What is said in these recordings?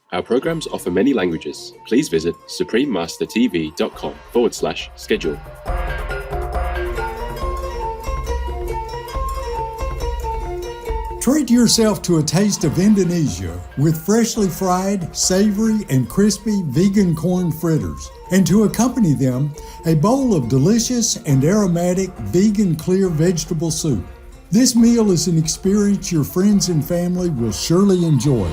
Our programs offer many languages. Please visit suprememastertv.com/schedule. Treat yourself to a taste of Indonesia with freshly fried, savory, and crispy vegan corn fritters. And to accompany them, a bowl of delicious and aromatic vegan clear vegetable soup. This meal is an experience your friends and family will surely enjoy.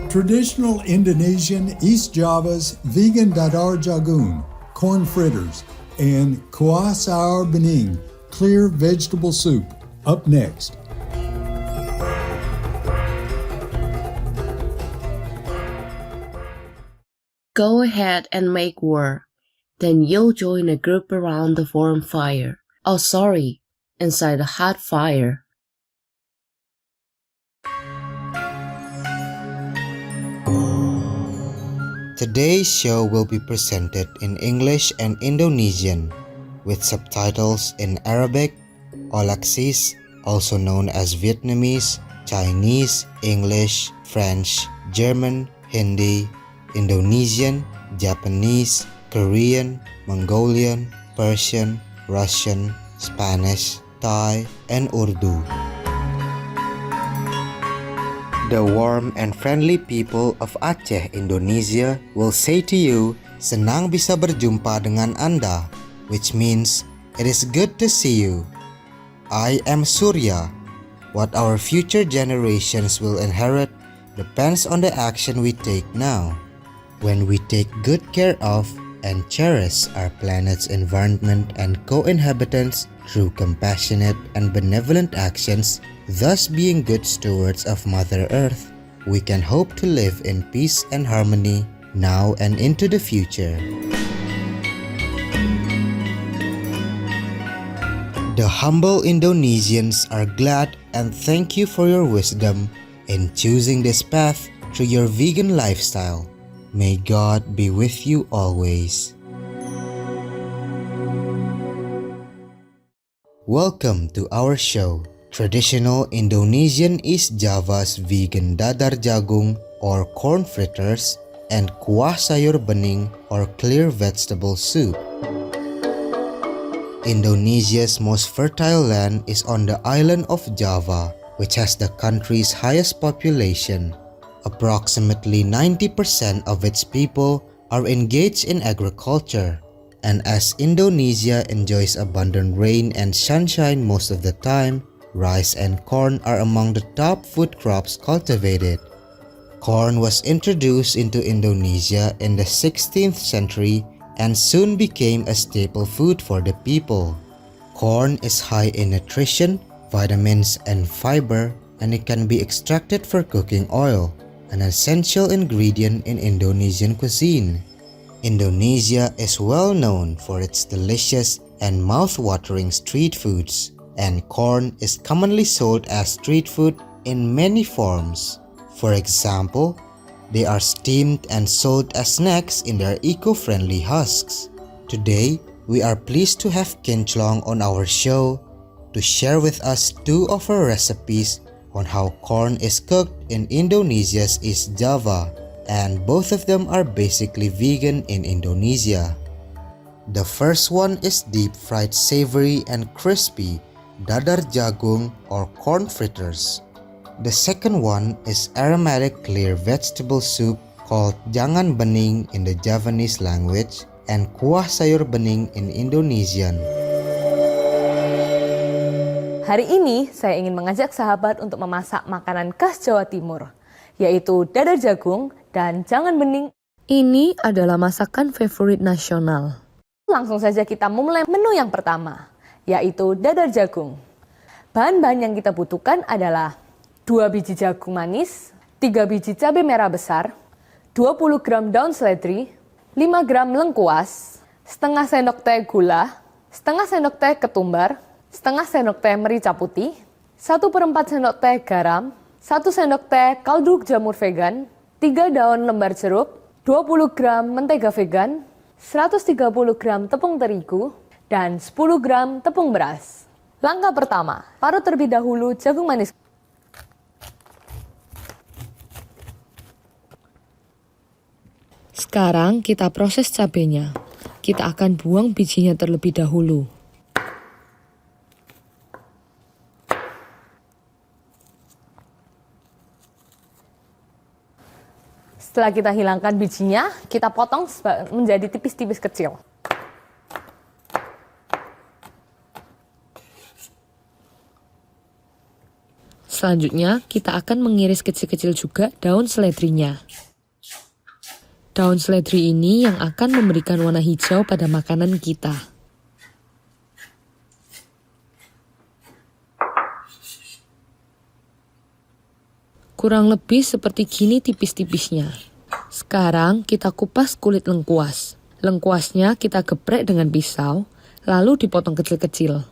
Traditional Indonesian East Java's vegan dadar jagung, corn fritters, and kuah sayur bening, clear vegetable soup. Up next. Go ahead and make war. Then you'll join a group around the warm fire. Oh, sorry, inside a hot fire. Today's show will be presented in English and Indonesian with subtitles in Arabic, Aulacese, also known as Vietnamese, Chinese, English, French, German, Hindi, Indonesian, Japanese, Korean, Mongolian, Persian, Russian, Spanish, Thai, and Urdu. The warm and friendly people of Aceh, Indonesia will say to you, senang bisa berjumpa dengan Anda, which means it is good to see you. I am Surya. What our future generations will inherit depends on the action we take now. When we take good care of and cherish our planet's environment and co-inhabitants through compassionate and benevolent actions, thus being good stewards of Mother Earth, we can hope to live in peace and harmony now and into the future. The humble Indonesians are glad and thank you for your wisdom in choosing this path through your vegan lifestyle. May God be with you always. Welcome to our show. Traditional Indonesian East Java's vegan dadar jagung or corn fritters and kuah sayur bening or clear vegetable soup. Indonesia's most fertile land is on the island of Java, which has the country's highest population. Approximately 90% of its people are engaged in agriculture, and as Indonesia enjoys abundant rain and sunshine most of the time, rice and corn are among the top food crops cultivated. Corn was introduced into Indonesia in the 16th century and soon became a staple food for the people. Corn is high in nutrition, vitamins, and fiber, and it can be extracted for cooking oil, an essential ingredient in Indonesian cuisine. Indonesia is well known for its delicious and mouth-watering street foods, and corn is commonly sold as street food in many forms. For example, they are steamed and sold as snacks in their eco-friendly husks. Today, we are pleased to have Kinclong on our show to share with us two of her recipes on how corn is cooked in Indonesia's East Java, and both of them are basically vegan in Indonesia. The first one is deep-fried savory and crispy dadar jagung or corn fritters. The second one is aromatic clear vegetable soup called jangan bening in the Javanese language and kuah sayur bening in Indonesian. Hari ini saya ingin mengajak sahabat untuk memasak makanan khas Jawa Timur, yaitu dadar jagung dan jangan bening. Ini adalah masakan favorit nasional. Langsung saja kita memulai menu yang pertama, yaitu dadar jagung. Bahan-bahan yang kita butuhkan adalah 2 biji jagung manis, 3 biji cabai merah besar, 20 gram daun seledri, 5 gram lengkuas, setengah sendok teh gula, setengah sendok teh ketumbar, setengah sendok teh merica putih, 1/4 sendok teh garam, 1 sendok teh kaldu jamur vegan, 3 daun lembar jeruk, 20 gram mentega vegan, 130 gram tepung terigu, dan 10 gram tepung beras. Langkah pertama, parut terlebih dahulu jagung manis. Sekarang kita proses cabenya. Kita akan buang bijinya terlebih dahulu. Setelah kita hilangkan bijinya, kita potong menjadi tipis-tipis kecil. Selanjutnya, kita akan mengiris kecil-kecil juga daun seledrinya. Daun seledri ini yang akan memberikan warna hijau pada makanan kita. Kurang lebih seperti gini tipis-tipisnya. Sekarang kita kupas kulit lengkuas. Lengkuasnya kita geprek dengan pisau, lalu dipotong kecil-kecil.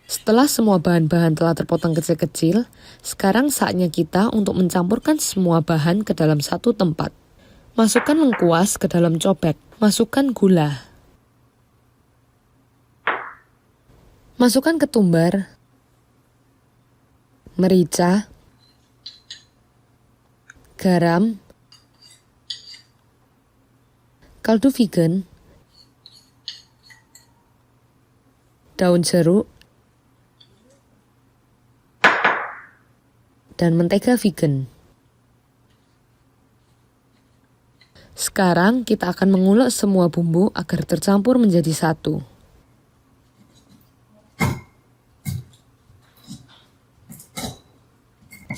Setelah semua bahan-bahan telah terpotong kecil-kecil, sekarang saatnya kita untuk mencampurkan semua bahan ke dalam satu tempat. Masukkan lengkuas ke dalam cobek. Masukkan gula. Masukkan ketumbar, merica, garam, kaldu vegan, daun jeruk, dan mentega vegan. Sekarang kita akan mengulek semua bumbu agar tercampur menjadi satu.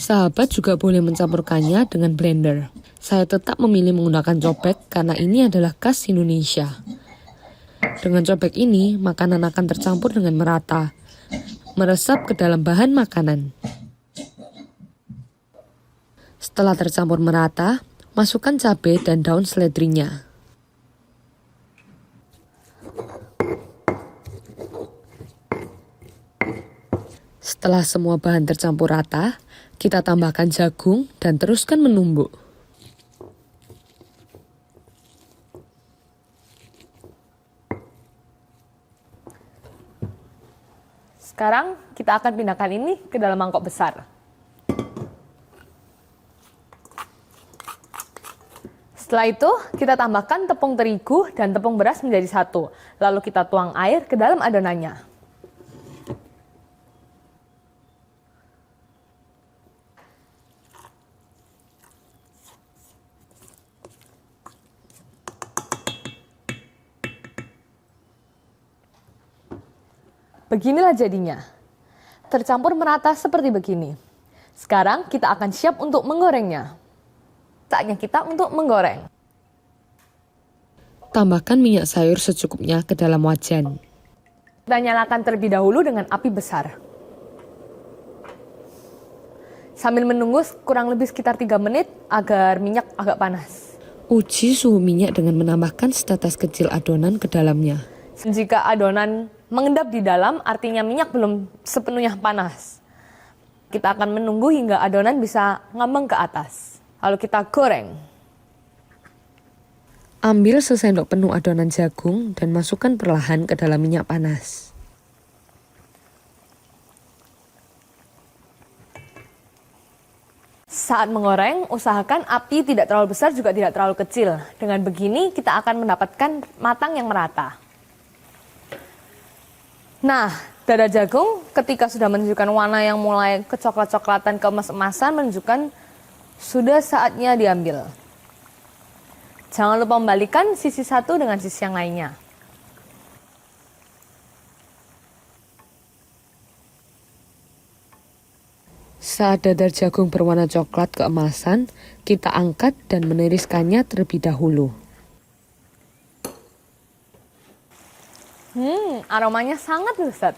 Sahabat juga boleh mencampurkannya dengan blender. Saya tetap memilih menggunakan cobek karena ini adalah khas Indonesia. Dengan cobek ini, makanan akan tercampur dengan merata, meresap ke dalam bahan makanan. Setelah tercampur merata, masukkan cabai dan daun seledrinya. Setelah semua bahan tercampur rata, kita tambahkan jagung dan teruskan menumbuk. Sekarang kita akan pindahkan ini ke dalam mangkok besar. Setelah itu, kita tambahkan tepung terigu dan tepung beras menjadi satu. Lalu kita tuang air ke dalam adonannya. Beginilah jadinya. Tercampur merata seperti begini. Sekarang kita akan siap untuk menggorengnya. Saatnya kita untuk menggoreng. Tambahkan minyak sayur secukupnya ke dalam wajan. Kita nyalakan terlebih dahulu dengan api besar. Sambil menunggu kurang lebih sekitar 3 menit agar minyak agak panas. Uji suhu minyak dengan menambahkan setetes kecil adonan ke dalamnya. Jika adonan mengendap di dalam, artinya minyak belum sepenuhnya panas. Kita akan menunggu hingga adonan bisa ngambang ke atas. Lalu kita goreng. Ambil sesendok penuh adonan jagung dan masukkan perlahan ke dalam minyak panas. Saat mengoreng, usahakan api tidak terlalu besar juga tidak terlalu kecil. Dengan begini kita akan mendapatkan matang yang merata. Nah, dada jagung ketika sudah menunjukkan warna yang mulai kecoklat-coklatan ke emas-emasan menunjukkan sudah saatnya diambil. Jangan lupa membalikkan sisi satu dengan sisi yang lainnya. Saat dadar jagung berwarna coklat keemasan, kita angkat dan meniriskannya terlebih dahulu. Aromanya sangat lezat.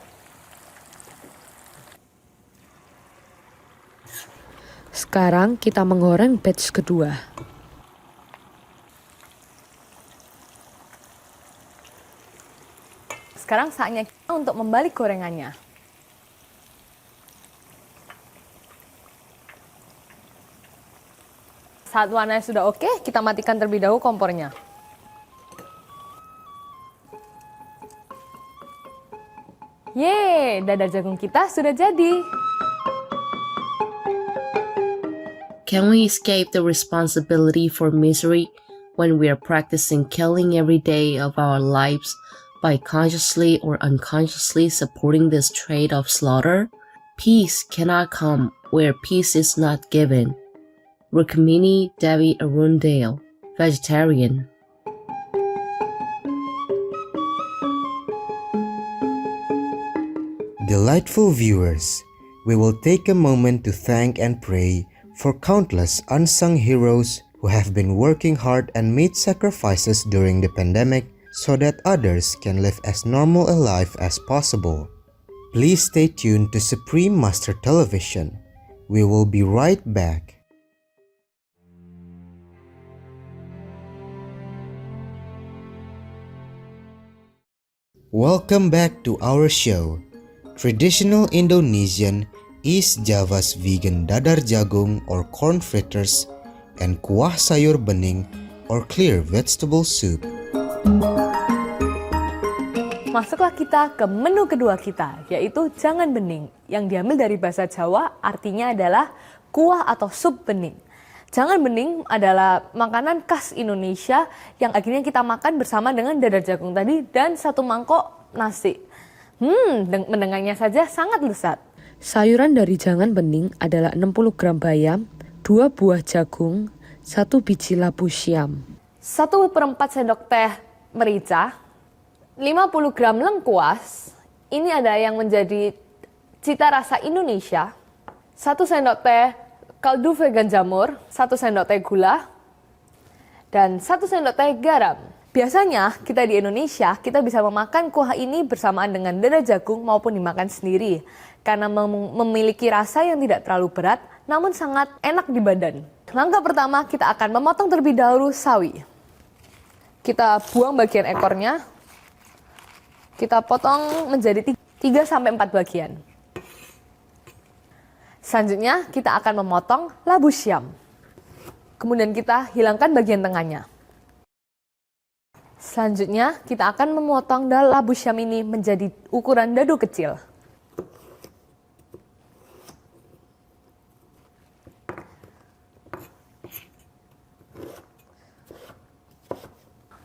Sekarang kita menggoreng batch kedua. Sekarang saatnya kita untuk membalik gorengannya. Saat warnanya sudah oke, kita matikan terlebih dahulu kompornya. Yeay, dadar jagung kita sudah jadi. Can we escape the responsibility for misery when we are practicing killing every day of our lives by consciously or unconsciously supporting this trade of slaughter? Peace cannot come where peace is not given. Rukmini Devi Arundale, vegetarian. Delightful viewers, we will take a moment to thank and pray for countless unsung heroes who have been working hard and made sacrifices during the pandemic so that others can live as normal a life as possible. Please stay tuned to Supreme Master Television. We will be right back. Welcome back to our show. Traditional Indonesian East Java's vegan dadar jagung or corn fritters and kuah sayur bening or clear vegetable soup. Masuklah kita ke menu kedua kita, yaitu jangan bening, yang diambil dari bahasa Jawa artinya adalah kuah atau sup bening. Jangan bening adalah makanan khas Indonesia yang akhirnya kita makan bersama dengan dadar jagung tadi dan satu mangkok nasi. Mendengarnya saja sangat lezat. Sayuran dari jangan bening adalah 60 gram bayam, 2 buah jagung, 1 biji labu siam, 1/4 sendok teh merica, 50 gram lengkuas. Ini ada yang menjadi cita rasa Indonesia. 1 sendok teh kaldu vegan jamur, 1 sendok teh gula, dan 1 sendok teh garam. Biasanya kita di Indonesia, kita bisa memakan kuah ini bersamaan dengan dadar jagung maupun dimakan sendiri. Karena memiliki rasa yang tidak terlalu berat, namun sangat enak di badan. Langkah pertama, kita akan memotong terlebih dahulu sawi. Kita buang bagian ekornya. Kita potong menjadi 3-4 bagian. Selanjutnya, kita akan memotong labu siam. Kemudian kita hilangkan bagian tengahnya. Selanjutnya, kita akan memotong labu siam ini menjadi ukuran dadu kecil.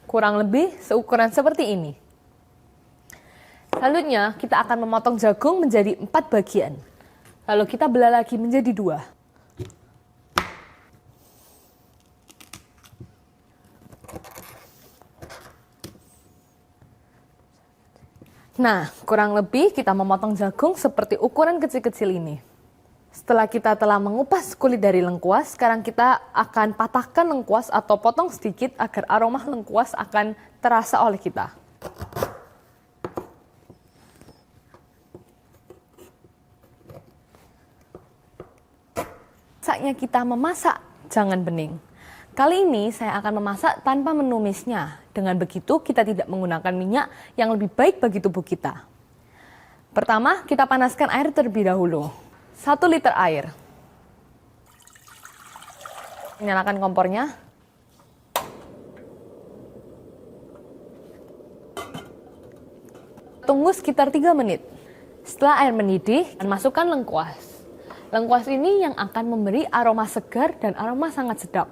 Kurang lebih seukuran seperti ini. Selanjutnya, kita akan memotong jagung menjadi 4 bagian. Lalu kita belah lagi menjadi 2. Nah, kurang lebih kita memotong jagung seperti ukuran kecil-kecil ini. Setelah kita telah mengupas kulit dari lengkuas, sekarang kita akan patahkan lengkuas atau potong sedikit agar aroma lengkuas akan terasa oleh kita. Saatnya kita memasak jangan bening. Kali ini saya akan memasak tanpa menumisnya. Dengan begitu kita tidak menggunakan minyak yang lebih baik bagi tubuh kita. Pertama, kita panaskan air terlebih dahulu. 1 liter air. Nyalakan kompornya. Tunggu sekitar 3 menit. Setelah air mendidih, masukkan lengkuas. Lengkuas ini yang akan memberi aroma segar dan aroma sangat sedap.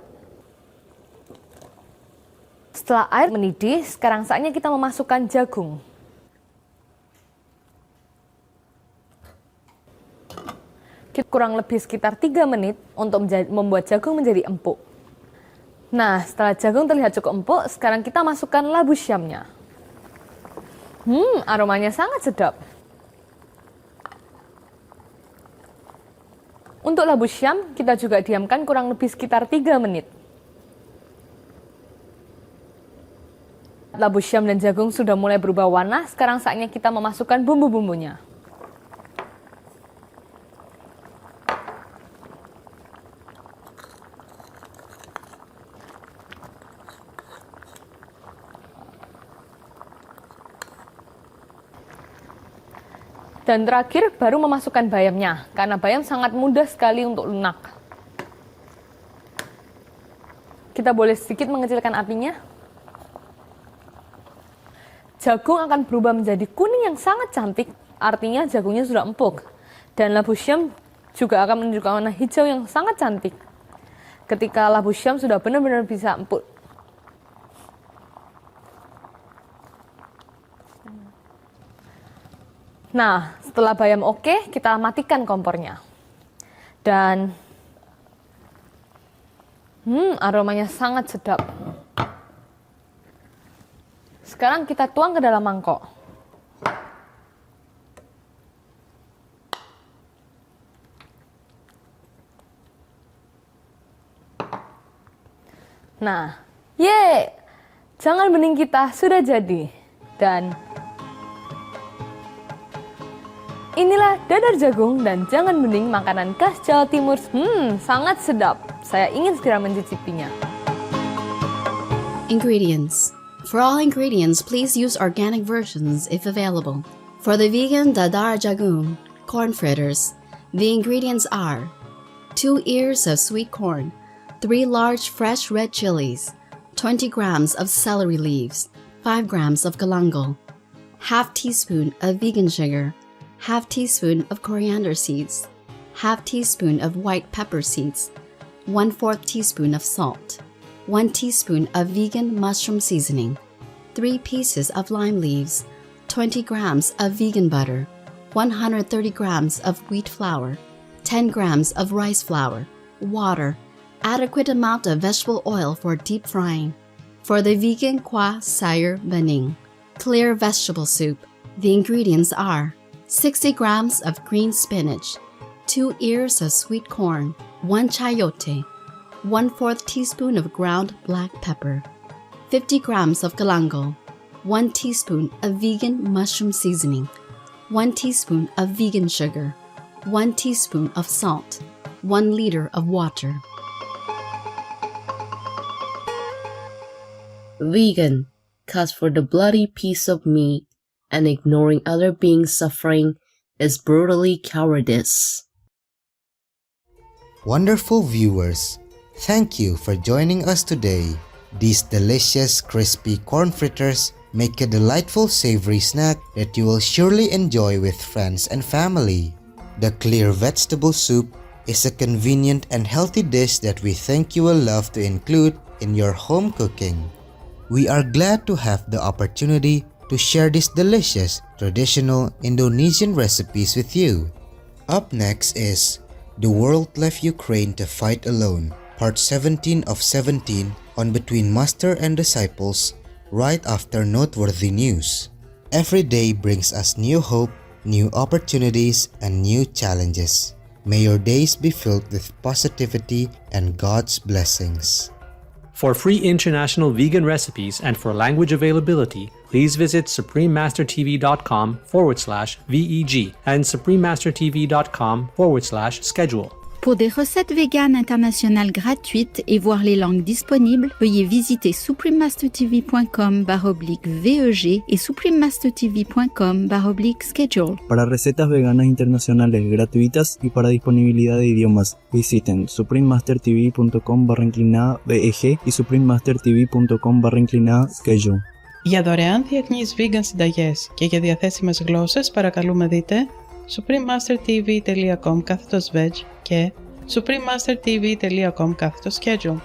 Setelah air mendidih, sekarang saatnya kita memasukkan jagung. Kurang lebih sekitar 3 menit untuk membuat jagung menjadi empuk. Nah, setelah jagung terlihat cukup empuk, sekarang kita masukkan labu siamnya. Aromanya sangat sedap. Untuk labu siam, kita juga diamkan kurang lebih sekitar 3 menit. Labu siam dan jagung sudah mulai berubah warna, sekarang saatnya kita memasukkan bumbu-bumbunya. Dan terakhir baru memasukkan bayamnya, karena bayam sangat mudah sekali untuk lunak. kita boleh sedikit mengecilkan apinya. Jagung akan berubah menjadi kuning yang sangat cantik, artinya jagungnya sudah empuk. Dan labu syam juga akan menunjukkan warna hijau yang sangat cantik. Ketika labu syam sudah benar-benar bisa empuk. Nah, setelah bayam oke, kita matikan kompornya. Dan aromanya sangat sedap. Sekarang kita tuang ke dalam mangkok. Nah, jangan bening kita sudah jadi. Dan inilah dadar jagung dan jangan bening, makanan khas Jawa Timur. Sangat sedap. Saya ingin segera mencicipinya. Ingredients. For all ingredients, please use organic versions if available. For the vegan dadar jagung corn fritters, the ingredients are 2 ears of sweet corn, 3 large fresh red chilies, 20 grams of celery leaves, 5 grams of galangal, half teaspoon of vegan sugar, half teaspoon of coriander seeds, half teaspoon of white pepper seeds, 1/4 teaspoon of salt, 1 teaspoon of vegan mushroom seasoning, 3 pieces of lime leaves, 20 grams of vegan butter, 130 grams of wheat flour, 10 grams of rice flour, water, adequate amount of vegetable oil for deep frying. For the vegan kwa sayur bening, clear vegetable soup, the ingredients are 60 grams of green spinach, 2 ears of sweet corn, 1 chayote, 1/4 teaspoon of ground black pepper, 50 grams of galangal, 1 teaspoon of vegan mushroom seasoning, 1 teaspoon of vegan sugar, 1 teaspoon of salt, 1 liter of water. Vegan, cause for the bloody piece of meat and ignoring other beings' suffering is brutally cowardice. Wonderful viewers, thank you for joining us today. These delicious crispy corn fritters make a delightful savory snack that you will surely enjoy with friends and family. The clear vegetable soup is a convenient and healthy dish that we think you will love to include in your home cooking. We are glad to have the opportunity to share these delicious traditional Indonesian recipes with you. Up next is The World Left Ukraine to Fight Alone, Part 17 of 17 on Between Master and Disciples, right after noteworthy news. Every day brings us new hope, new opportunities, and new challenges. May your days be filled with positivity and God's blessings. For free international vegan recipes and for language availability, please visit suprememastertv.com/VEG and suprememastertv.com/schedule. Pour des recettes véganes internationales gratuites et voir les langues disponibles, veuillez visiter suprememastertv.com/VEG et suprememastertv.com/schedule. Para recetas veganas internacionales gratuitas y para disponibilidad de idiomas, visiten suprememastertv.com/VEG y suprememastertv.com/schedule. Για δωρεάν διεθνείς vegan συνταγές και για διαθέσιμες γλώσσες παρακαλούμε δείτε suprememastertv.com/veg και suprememastertv.com/schedule.